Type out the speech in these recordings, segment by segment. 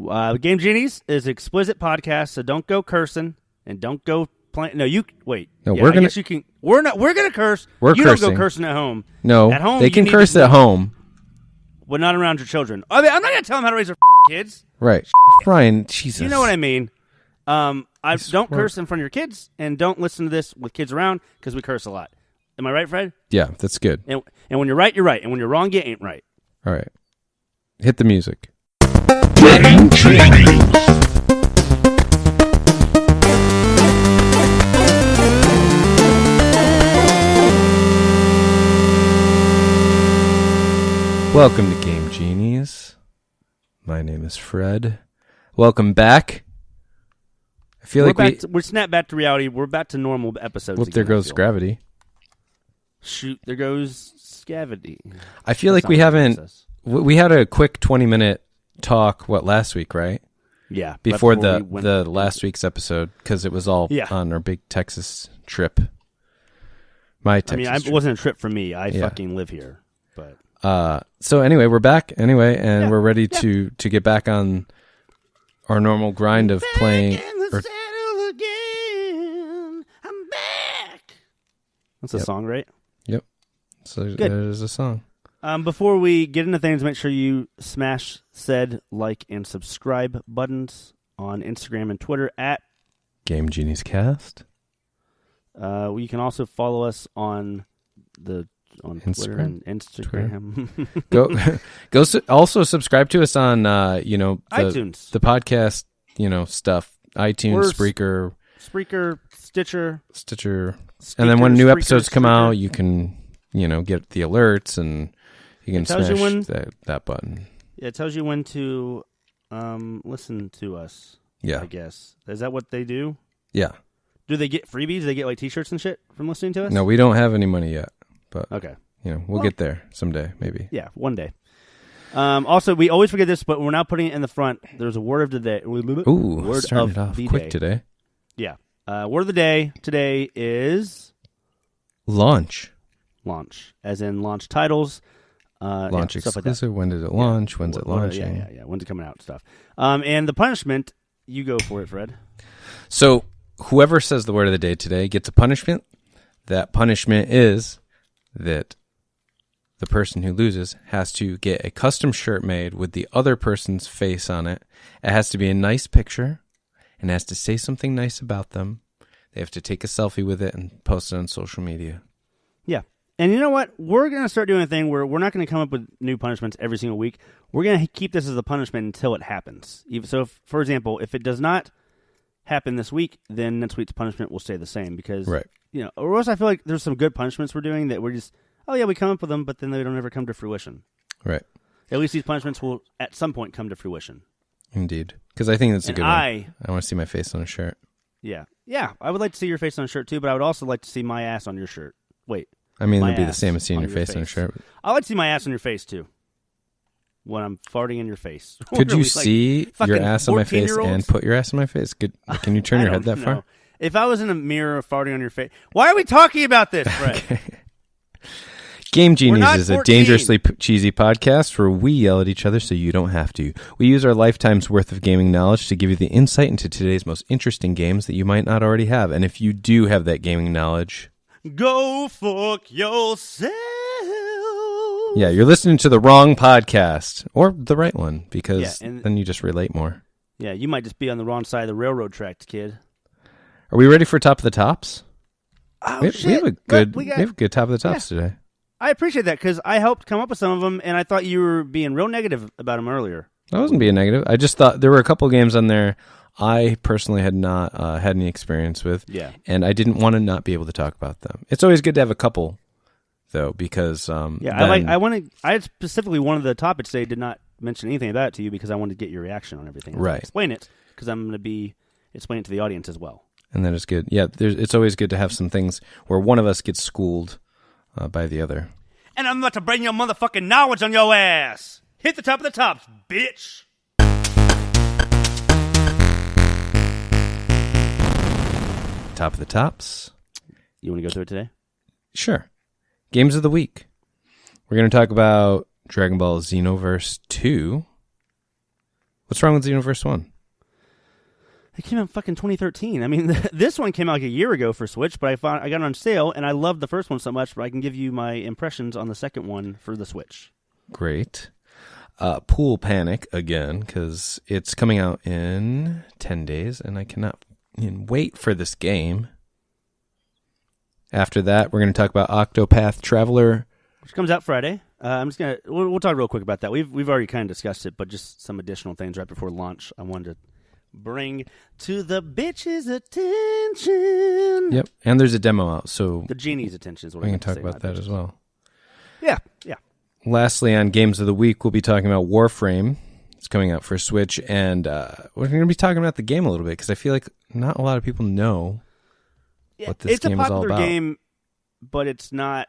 Game Genies is an explicit podcast, so don't go cursing and don't go playing. No, you wait. No, yeah, we're gonna. You can. We're not. We're gonna curse. We're you cursing. Don't go cursing at home. No, at home they can curse at home. But not around your children. I mean, I'm not gonna tell them how to raise their kids. Right, Brian. Jesus. You know what I mean. I don't curse in front of your kids, and don't listen to this with kids around because we curse a lot. Am I right, Fred? Yeah, that's good. And when you're right, you're right, and when you're wrong, you ain't right. All right, hit the music. Welcome to Game Genies. My name is Fred. Welcome back. I feel we're snapped back to reality. We're back to normal episodes. Whoop, there goes gravity. Shoot, there goes scavity. I feel like we haven't. We had a quick 20-minute talk. Last week, right? Yeah. Before the last week's episode, because it was all on our big Texas trip. It wasn't a trip for me. I fucking live here. But so anyway, we're back anyway, and we're ready to get back on our normal grind of playing. I'm back. That's a song, right? Yep. So there's a song. Before we get into things, make sure you smash said like and subscribe buttons on Instagram and Twitter at Game Genies Cast. You can also follow us on Twitter and Instagram. Go. Also subscribe to us on iTunes, the podcast stuff. iTunes, Spreaker, Stitcher, and then when new episodes come out, you can get the alerts and you can smash that button. Yeah, it tells you when to listen to us. Yeah, I guess is that what they do? Yeah. Do they get freebies? Do they get like T-shirts and shit from listening to us? No, we don't have any money yet, but okay, we'll get there someday, maybe. Yeah, one day. Also, we always forget this, but we're now putting it in the front. There's a word of the day. Ooh, word starting it off quick today. Yeah. Word of the day today is launch. Launch, as in launch titles. Launch exclusive. Like that. When did it launch? When's it launching? Yeah. When's it coming out? Stuff. And the punishment, you go for it, Fred. So whoever says the word of the day today gets a punishment. That punishment is that the person who loses has to get a custom shirt made with the other person's face on it. It has to be a nice picture and it has to say something nice about them. They have to take a selfie with it and post it on social media. Yeah. And you know what? We're going to start doing a thing where we're not going to come up with new punishments every single week. We're going to keep this as a punishment until it happens. So, for example, if it does not happen this week, then next week's punishment will stay the same because, right. Or else I feel like there's some good punishments we're doing that we're just, we come up with them, but then they don't ever come to fruition. Right. At least these punishments will at some point come to fruition. Indeed. Because I think that's a good one. I want to see my face on a shirt. Yeah. Yeah. I would like to see your face on a shirt too, but I would also like to see my ass on your shirt. Wait. I mean, it'd be the same as seeing your face on a shirt. I like to see my ass on your face too. When I'm farting in your face. Could you see your ass on my face and put your ass on my face? Can you turn your head that far? If I was in a mirror farting on your face, why are we talking about this, Fred? Okay. Game Genies is a dangerously cheesy podcast where we yell at each other so you don't have to. We use our lifetime's worth of gaming knowledge to give you the insight into today's most interesting games that you might not already have. And if you do have that gaming knowledge, go fuck yourself. Yeah, you're listening to the wrong podcast or the right one because then you just relate more. Yeah, you might just be on the wrong side of the railroad tracks, kid. Are we ready for Top of the Tops? Oh, shit. We have a good Top of the Tops today. I appreciate that because I helped come up with some of them, and I thought you were being real negative about them earlier. I wasn't being negative. I just thought there were a couple games on there I personally had not had any experience with, and I didn't want to not be able to talk about them. It's always good to have a couple, though, because I specifically wanted the topic today did not mention anything about it to you because I wanted to get your reaction on everything. Right. Explain it because I'm going to be explaining it to the audience as well. And that is good. Yeah, it's always good to have some things where one of us gets schooled by the other. And I'm about to bring your motherfucking knowledge on your ass. Hit the top of the tops, bitch. Top of the tops. You want to go through it today? Sure. Games of the week. We're going to talk about Dragon Ball Xenoverse 2, What's wrong with Xenoverse 1? It came out in fucking 2013. I mean, this one came out like a year ago for Switch, but I got it on sale, and I loved the first one so much, but I can give you my impressions on the second one for the Switch. Great. Pool Panic again, because it's coming out in 10 days, and I cannot wait for this game. After that, we're going to talk about Octopath Traveler, which comes out Friday. We'll talk real quick about that. We've already kind of discussed it, but just some additional things right before launch I wanted to bring to the bitches' attention. Yep, and there's a demo out, so the genie's attention is what we can talk about that as well. Yeah. Lastly, on Games of the Week, we'll be talking about Warframe. It's coming out for Switch, and we're going to be talking about the game a little bit because I feel like not a lot of people know what this game is all about. It's a popular game, but it's not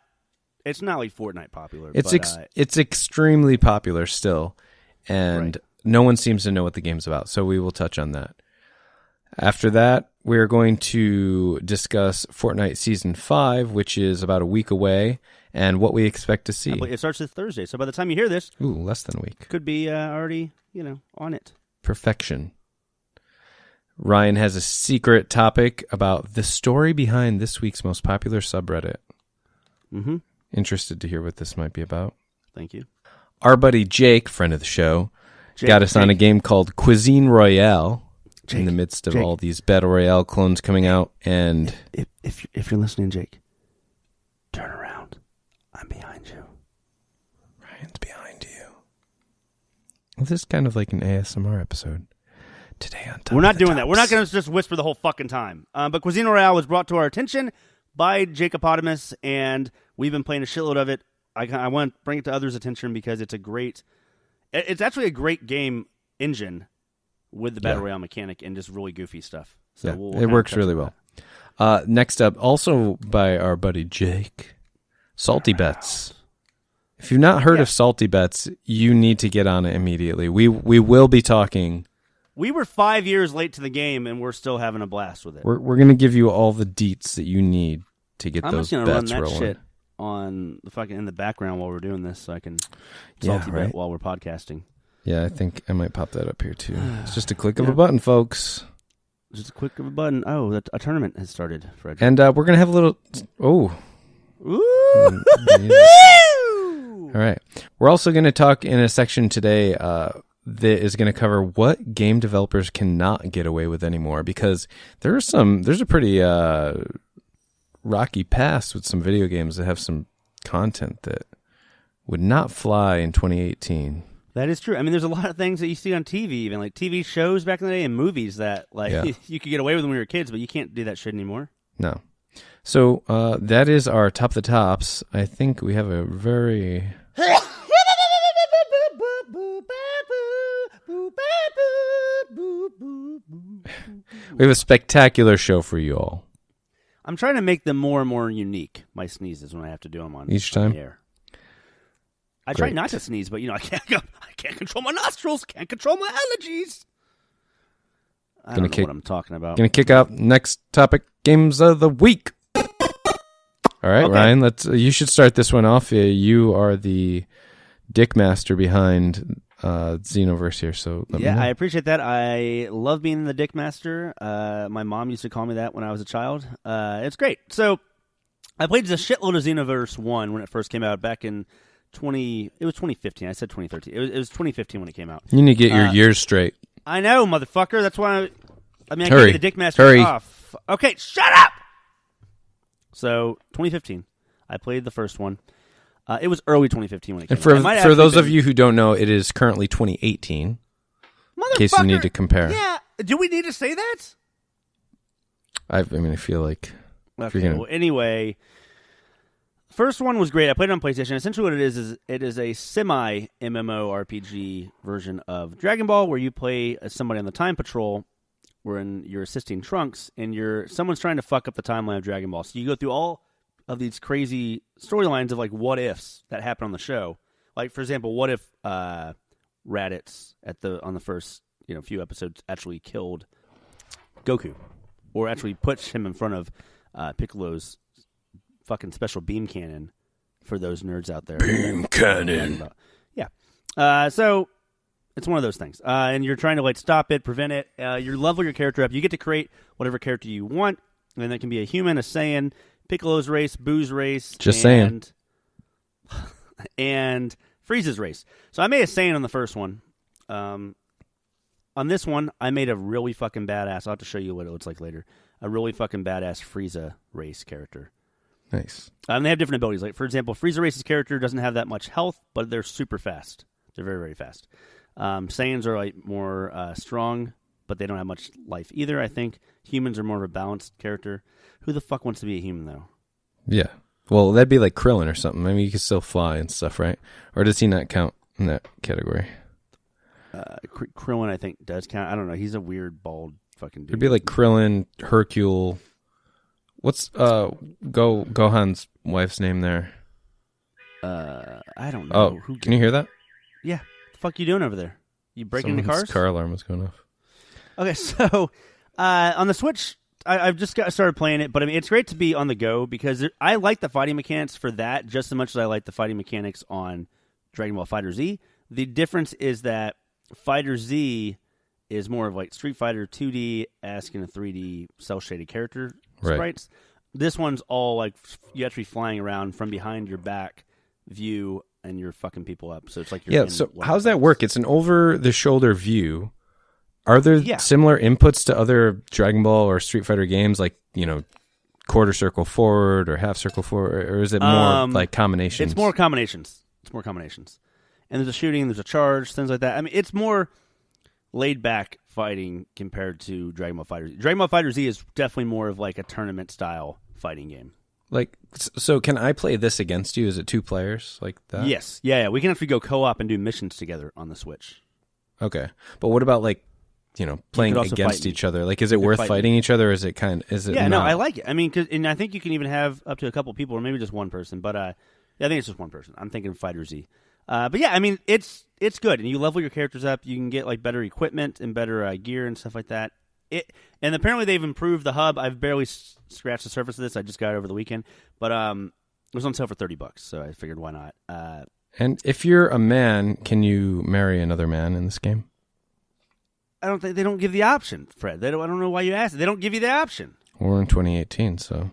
like Fortnite popular. It's extremely popular still, and no one seems to know what the game's about, so we will touch on that. After that, we're going to discuss Fortnite Season 5, which is about a week away, and what we expect to see. It starts this Thursday, so by the time you hear this... Ooh, less than a week. Could be already, on it. Perfection. Ryan has a secret topic about the story behind this week's most popular subreddit. Mm-hmm. Interested to hear what this might be about. Thank you. Our buddy Jake, friend of the show, got us on a game called Cuisine Royale in the midst of all these Battle Royale clones coming out. And if you're listening, Jake, turn around. I'm behind you. Ryan's behind you. Well, this is kind of like an ASMR episode. Today on Top We're not of the doing that. Tops. We're not going to just whisper the whole fucking time. But Cuisine Royale was brought to our attention by Jacopotamus, and we've been playing a shitload of it. I want to bring it to others' attention because it's actually a great game engine with the Battle Royale mechanic and just really goofy stuff. So it works really well. Next up, also by our buddy Jake, Salty Bets. If you've not heard of Salty Bets, you need to get on it immediately. We will be talking. We were 5 years late to the game, and we're still having a blast with it. We're going to give you all the deets that you need to get I'm those just bets run that rolling. shit on the fucking in the background while we're doing this, so I can salty bet while we're podcasting. Yeah, I think I might pop that up here too. It's just a click of a button, folks. Just a click of a button. Oh, a tournament has started, Frederick. And we're going to have a little... Oh. Ooh! All right. We're also going to talk in a section today that is going to cover what game developers cannot get away with anymore, because there's a pretty rocky past with some video games that have some content that would not fly in 2018. That is true. I mean, there's a lot of things that you see on TV, even like TV shows back in the day and movies that you could get away with when we were kids, but you can't do that shit anymore. No. So that is our Top of the Tops. I think we have a very... We have a spectacular show for you all. I'm trying to make them more and more unique, my sneezes, when I have to do them on each time. The air. I try not to sneeze, but I can't control my nostrils, can't control my allergies. I don't know what I'm talking about. Gonna kick out next topic, Games of the Week. All right, okay. Ryan, you should start this one off. You are the dick master behind Xenoverse here, so let me know. I appreciate that. I love being the dick master. My mom used to call me that when I was a child. It's great. So I played a shitload of Xenoverse 1 when it first came out back in it was 2015. I said 2013. It was 2015 when it came out. You need to get your years straight. I know, motherfucker. That's why I gave you the dick master. Hurry. Okay, shut up! So, 2015. I played the first one. It was early 2015 when it came out. And for those of you who don't know, it is currently 2018. In case you need to compare. Yeah. Do we need to say that? I feel like... Okay, well, anyway... First one was great. I played it on PlayStation. Essentially what it is a semi-MMORPG version of Dragon Ball where you play as somebody on the Time Patrol wherein you're assisting Trunks and someone's trying to fuck up the timeline of Dragon Ball. So you go through all of these crazy storylines of like what-ifs that happen on the show. Like, for example, what if Raditz on the first few episodes actually killed Goku or actually puts him in front of Piccolo's fucking special beam cannon for those nerds out there. Beam cannon. Yeah. So It's one of those things. And you're trying to like stop it, prevent it. You level your character up. You get to create whatever character you want. And that can be a human, a Saiyan, Piccolo's race, Boo's race. Just saying. And Frieza's race. So I made a Saiyan on the first one. On this one, I made a really fucking badass. I'll have to show you what it looks like later. A really fucking badass Frieza race character. Nice. And they have different abilities. Like, for example, Frieza race's character doesn't have that much health, but they're super fast. They're very, very fast. Saiyans are like more strong, but they don't have much life either, I think. Humans are more of a balanced character. Who the fuck wants to be a human, though? Yeah. Well, that'd be like Krillin or something. I mean, you could still fly and stuff, right? Or does he not count in that category? Krillin, I think, does count. I don't know. He's a weird, bald fucking dude. It'd be like Krillin, Hercule. What's Gohan's wife's name there? I don't Oh, know. can you hear that? Yeah. What the fuck you doing over there? You breaking into cars? Car alarm was going off. Okay, so on the Switch, I've just started playing it, but I mean, it's great to be on the go because I like the fighting mechanics for that just as much as I like the fighting mechanics on Dragon Ball FighterZ. The difference is that Fighter Z is more of like Street Fighter 2D asking a 3D cel-shaded character sprites. This one's all like you have to be flying around from behind your back view and you're fucking people up. So it's like you're so how's that work? It's an over-the-shoulder view. Are there similar inputs to other Dragon Ball or Street Fighter games, like, you know, quarter circle forward or half circle forward, or is it more like combinations? It's more combinations. And there's a shooting, there's a charge, things like that. I mean, it's more laid-back fighting compared to Dragon Ball FighterZ. Dragon Ball FighterZ is definitely more of like a tournament-style fighting game. Like, so can I play this against you? Is it 2 players like that? Yes. Yeah. We can actually go co-op and do missions together on the Switch. Okay. But what about like, you know, playing against each other? Like, is it worth fighting each other? Or is it Yeah, no, I like it. I mean, and I think you can even have up to a couple people or maybe just one person. But I think it's just one person. I'm thinking Fighter Z. But yeah, I mean, it's good. And you level your characters up. You can get like better equipment and better gear and stuff like that. And apparently they've improved the hub. I've barely scratched the surface of this. I just got it over the weekend. But it was on sale for $30, so I figured why not. And if you're a man, can you marry another man in this game? I don't think they don't give the option, Fred. I don't know why you asked. They don't give you the option. We're in 2018, so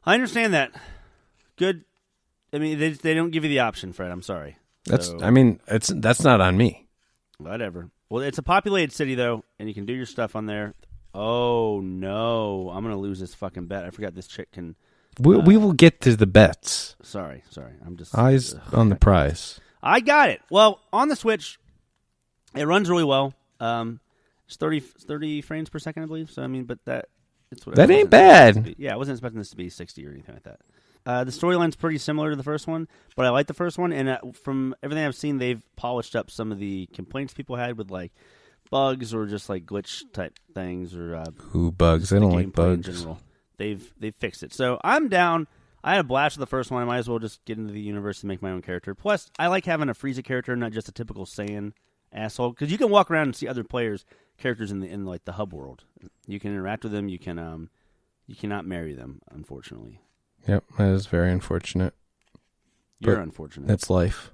I understand that. Good. I mean, they don't give you the option, Fred. I'm sorry. That's not on me. Whatever. Well, it's a populated city though, and you can do your stuff on there. Oh no, I'm gonna lose this fucking bet. I forgot this chick can. We will get to the bets. Sorry. I'm just eyes on the prize. I got it. Well, on the Switch, it runs really well. It's 30 frames per second, I believe. So I mean, but that ain't bad. Yeah, I wasn't expecting this to be 60 or anything like that. The storyline's pretty similar to the first one, but I like the first one. And from everything I've seen, they've polished up some of the complaints people had with like bugs or just like glitch type things or bugs. I don't like bugs. In general. They've fixed it. So I'm down. I had a blast with the first one. I might as well just get into the universe and make my own character. Plus, I like having a Frieza character, not just a typical Saiyan asshole, because you can walk around and see other characters in like the hub world. You can interact with them. You cannot marry them, unfortunately. Yep, that is very unfortunate. You're unfortunate. That's life.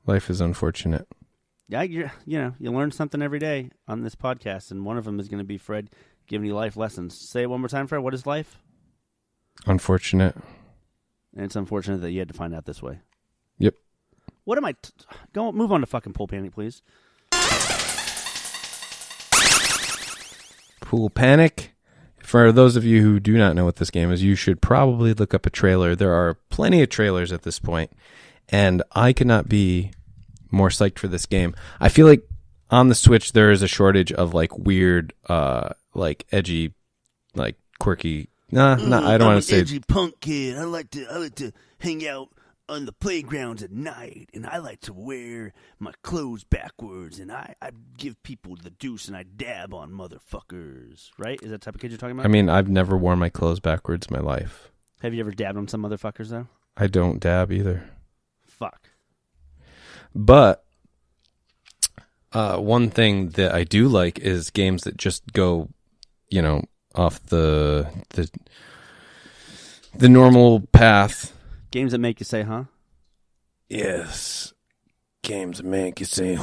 Life is unfortunate. Yeah, you learn something every day on this podcast, and one of them is going to be Fred giving you life lessons. Say it one more time, Fred. What is life? Unfortunate. And it's unfortunate that you had to find out this way. Yep. What am I? Go move on to fucking Pool Panic, please. Pool Panic. For those of you who do not know what this game is, you should probably look up a trailer. There are plenty of trailers at this point, and I could not be more psyched for this game. I feel like on the Switch there is a shortage of like weird, like edgy, like quirky. I don't want to say edgy punk kid. I like to hang out on the playgrounds at night, and I like to wear my clothes backwards, and I give people the deuce, and I dab on motherfuckers. Right? Is that the type of kid you're talking about? I mean, I've never worn my clothes backwards in my life. Have you ever dabbed on some motherfuckers, though? I don't dab either. Fuck. But one thing that I do like is games that just go, off the normal path. Games that make you say, huh? Yes. games make you say,